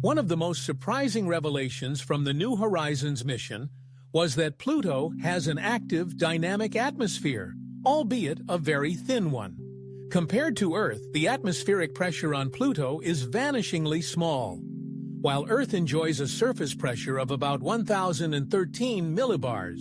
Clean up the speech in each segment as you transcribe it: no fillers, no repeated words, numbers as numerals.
One of the most surprising revelations from the New Horizons mission was that Pluto has an active, dynamic atmosphere, albeit a very thin one. Compared to Earth, the atmospheric pressure on Pluto is vanishingly small. While Earth enjoys a surface pressure of about 1,013 millibars,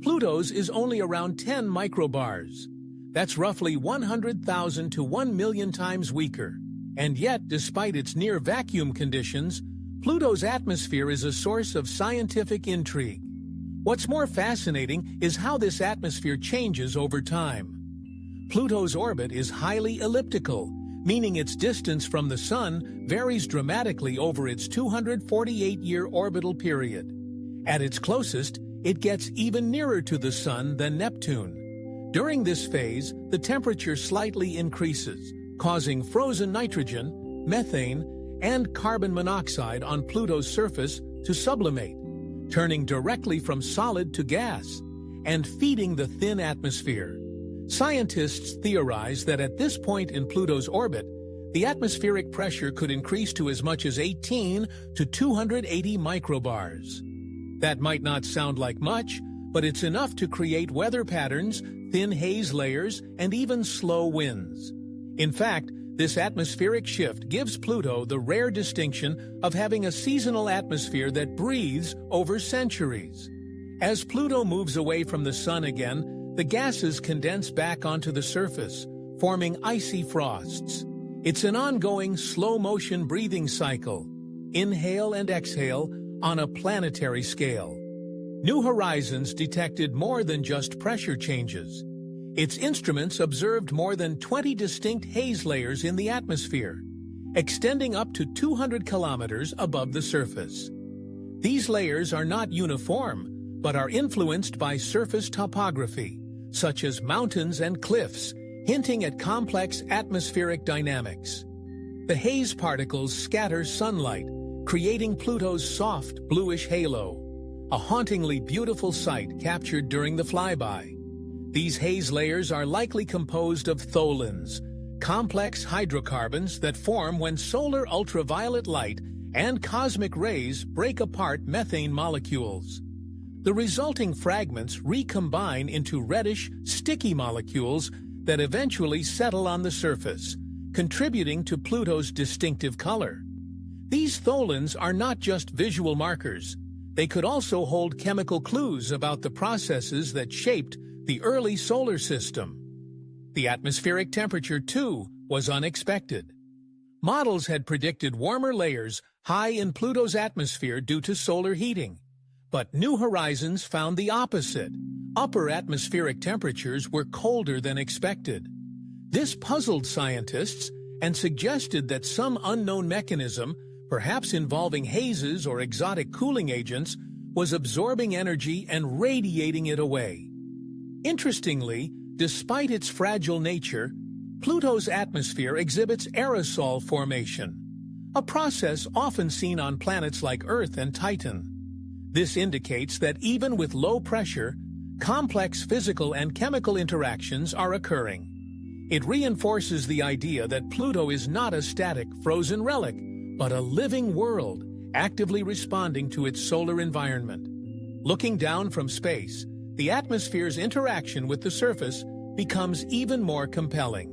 Pluto's is only around 10 microbars. That's roughly 100,000 to 1 million times weaker. And yet, despite its near-vacuum conditions, Pluto's atmosphere is a source of scientific intrigue. What's more fascinating is how this atmosphere changes over time. Pluto's orbit is highly elliptical, meaning its distance from the Sun varies dramatically over its 248-year orbital period. At its closest, it gets even nearer to the Sun than Neptune. During this phase, the temperature slightly increases, causing frozen nitrogen, methane, and carbon monoxide on Pluto's surface to sublimate, turning directly from solid to gas, and feeding the thin atmosphere. Scientists theorize that at this point in Pluto's orbit, the atmospheric pressure could increase to as much as 18 to 280 microbars. That might not sound like much, but it's enough to create weather patterns, thin haze layers, and even slow winds. In fact, this atmospheric shift gives Pluto the rare distinction of having a seasonal atmosphere that breathes over centuries. As Pluto moves away from the Sun again, the gases condense back onto the surface, forming icy frosts. It's an ongoing, slow-motion breathing cycle, inhale and exhale, on a planetary scale. New Horizons detected more than just pressure changes. Its instruments observed more than 20 distinct haze layers in the atmosphere, extending up to 200 kilometers above the surface. These layers are not uniform, but are influenced by surface topography, such as mountains and cliffs, hinting at complex atmospheric dynamics. The haze particles scatter sunlight, creating Pluto's soft, bluish halo, a hauntingly beautiful sight captured during the flyby. These haze layers are likely composed of tholins, complex hydrocarbons that form when solar ultraviolet light and cosmic rays break apart methane molecules. The resulting fragments recombine into reddish, sticky molecules that eventually settle on the surface, contributing to Pluto's distinctive color. These tholins are not just visual markers. They could also hold chemical clues about the processes that shaped the early solar system. The atmospheric temperature, too, was unexpected. Models had predicted warmer layers high in Pluto's atmosphere due to solar heating. But New Horizons found the opposite. Upper atmospheric temperatures were colder than expected. This puzzled scientists and suggested that some unknown mechanism, perhaps involving hazes or exotic cooling agents, was absorbing energy and radiating it away. Interestingly, despite its fragile nature, Pluto's atmosphere exhibits aerosol formation, a process often seen on planets like Earth and Titan. This indicates that even with low pressure, complex physical and chemical interactions are occurring. It reinforces the idea that Pluto is not a static, frozen relic, but a living world, actively responding to its solar environment. Looking down from space, the atmosphere's interaction with the surface becomes even more compelling.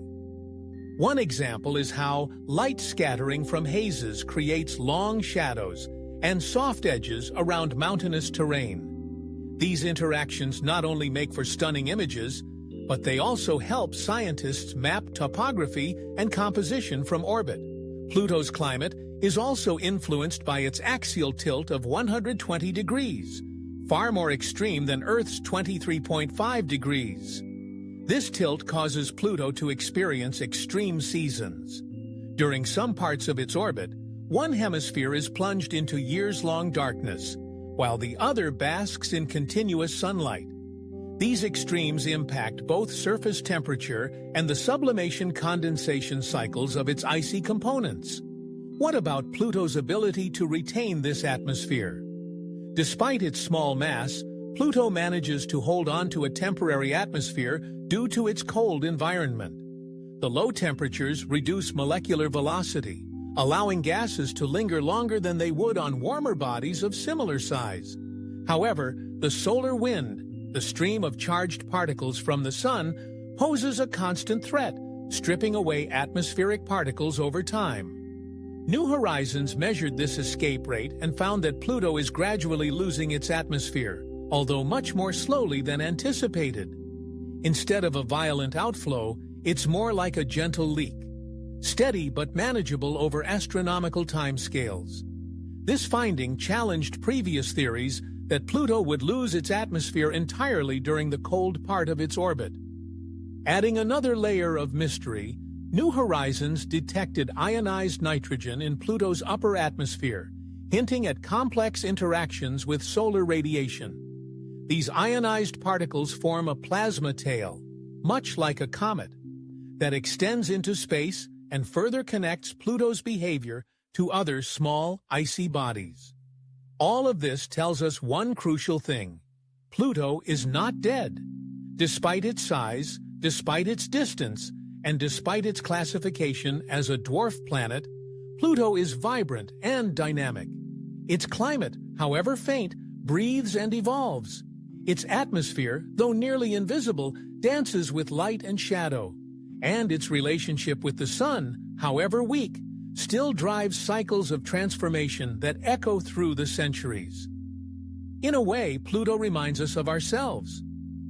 One example is how light scattering from hazes creates long shadows and soft edges around mountainous terrain. These interactions not only make for stunning images, but they also help scientists map topography and composition from orbit. Pluto's climate is also influenced by its axial tilt of 120 degrees, far more extreme than Earth's 23.5 degrees. This tilt causes Pluto to experience extreme seasons. During some parts of its orbit, one hemisphere is plunged into years-long darkness, while the other basks in continuous sunlight. These extremes impact both surface temperature and the sublimation-condensation cycles of its icy components. What about Pluto's ability to retain this atmosphere? Despite its small mass, Pluto manages to hold on to a temporary atmosphere due to its cold environment. The low temperatures reduce molecular velocity, allowing gases to linger longer than they would on warmer bodies of similar size. However, the solar wind, the stream of charged particles from the sun, poses a constant threat, stripping away atmospheric particles over time. New Horizons measured this escape rate and found that Pluto is gradually losing its atmosphere, although much more slowly than anticipated. Instead of a violent outflow, it's more like a gentle leak, steady but manageable over astronomical timescales. This finding challenged previous theories that Pluto would lose its atmosphere entirely during the cold part of its orbit. Adding another layer of mystery, New Horizons detected ionized nitrogen in Pluto's upper atmosphere, hinting at complex interactions with solar radiation. These ionized particles form a plasma tail, much like a comet, that extends into space and further connects Pluto's behavior to other small, icy bodies. All of this tells us one crucial thing: Pluto is not dead. Despite its size, despite its distance, and despite its classification as a dwarf planet, Pluto is vibrant and dynamic. Its climate, however faint, breathes and evolves. Its atmosphere, though nearly invisible, dances with light and shadow. And its relationship with the sun, however weak, still drives cycles of transformation that echo through the centuries. In a way, Pluto reminds us of ourselves.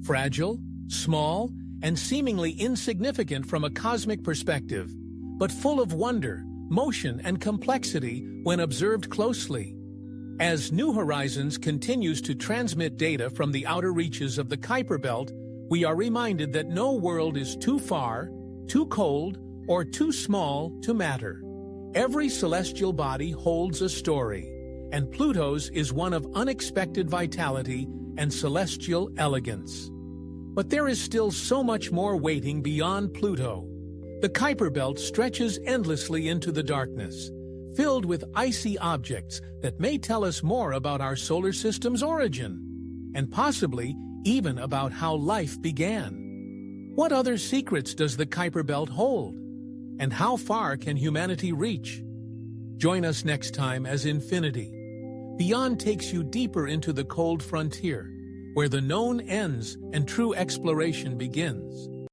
Fragile, small, and seemingly insignificant from a cosmic perspective, but full of wonder, motion, and complexity when observed closely. As New Horizons continues to transmit data from the outer reaches of the Kuiper Belt, we are reminded that no world is too far, too cold, or too small to matter. Every celestial body holds a story, and Pluto's is one of unexpected vitality and celestial elegance. But there is still so much more waiting beyond Pluto. The Kuiper Belt stretches endlessly into the darkness, filled with icy objects that may tell us more about our solar system's origin, and possibly even about how life began. What other secrets does the Kuiper Belt hold? And how far can humanity reach? Join us next time as Infinity Beyond takes you deeper into the cold frontier, where the known ends and true exploration begins.